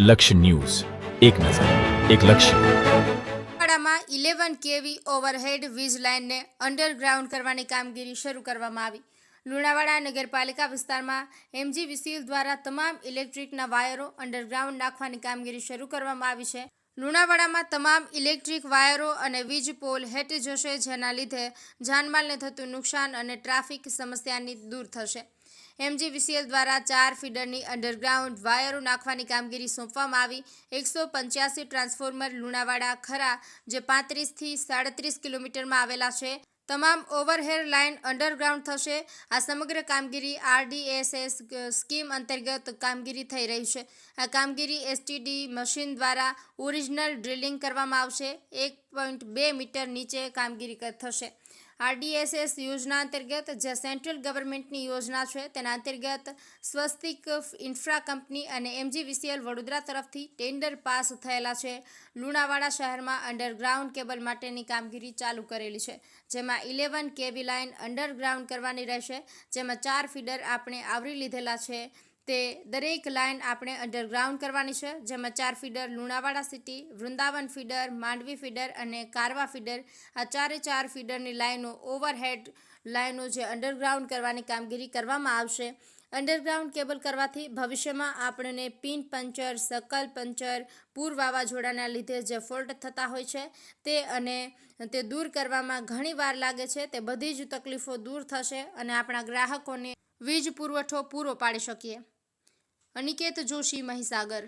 લક્ષ્ય ન્યૂઝ, એક નજર, એક લક્ષ્ય. લુણાવાડામાં 11 કેવી ઓવરહેડ વીજ લાઇનને અંડરગ્રાઉન્ડ કરવાની કામગીરી શરૂ કરવામાં આવી. લુણાવાડા નગરપાલિકા વિસ્તારમાં એમજીવીસીએલ દ્વારા તમામ ઇલેક્ટ્રિકના વાયરો અંડરગ્રાઉન્ડ નાખવાની કામગીરી શરૂ કરવામાં આવી છે. લુણાવાડામાં તમામ ઇલેક્ટ્રિક વાયરો અને વીજ પોલ હેઠી જશે, જેના લીધે જાનમાલને થતું નુકસાન અને ટ્રાફિક સમસ્યાની દૂર થશે. એમજીવીસીએલ દ્વારા 4 ફીડરની અંડરગ્રાઉન્ડ વાયરો નાખવાની કામગીરી સોંપવામાં આવી. 185 ટ્રાન્સફોર્મર લુણાવાડા ખરા, જે 35 થી 37 કિલોમીટરમાં આવેલા છે. તમામ ઓવરહેડ લાઇન અંડરગ્રાઉન્ડ થશે. આ સમગ્ર કામગીરી RDSS સ્કીમ અંતર્ગત કામગીરી થઈ રહી છે. આ કામગીરી એસટીડી મશીન દ્વારા ઓરિજિનલ ડ્રિલિંગ કરવામાં આવશે. 1.2 મીટર નીચે કામગીરી થશે. RDSS યોજના અંતર્ગત, જે સેન્ટ્રલ ગવર્મેન્ટની યોજના છે, તેના અંતર્ગત સ્વસ્તિક ઇન્ફ્રા કંપની અને એમજીવીસીએલ વડોદરા તરફથી ટેન્ડર પાસ થયેલા છે. લુણાવાડા શહેરમાં અંડરગ્રાઉન્ડ કેબલ માટેની કામગીરી ચાલુ કરેલી છે, જેમાં 11 કેવી લાઇન અંડરગ્રાઉન્ડ કરવાની રહેશે. જેમાં 4 ફીડર આપણે આવરી લીધેલા છે. તે દરેક લાઇન આપણે અંડરગ્રાઉન્ડ કરવાની છે, જેમાં 4 feeder Lunawada city, Vrindavan feeder, Mandvi feeder અને કારવા ફીડર. આ 4 ફીડરની લાઇનો ઓવરહેડ લાઇનો જે અંડરગ્રાઉન્ડ કરવાની કામગીરી કરવામાં આવશે. અંડરગ્રાઉન્ડ કેબલ કરવાથી ભવિષ્યમાં આપણને પિન પંચર, સકલ પંચર, પૂર વાવાઝોડાના લીધે જે ફોલ્ટ થતા હોય છે તે દૂર કરવામાં ઘણી વાર લાગે છે. તે બધી જ તકલીફો દૂર થશે અને આપણા ગ્રાહકોને વીજ પુરવઠો પૂરો પાડી શકીએ. અનિકેત જોશી, મહીસાગર.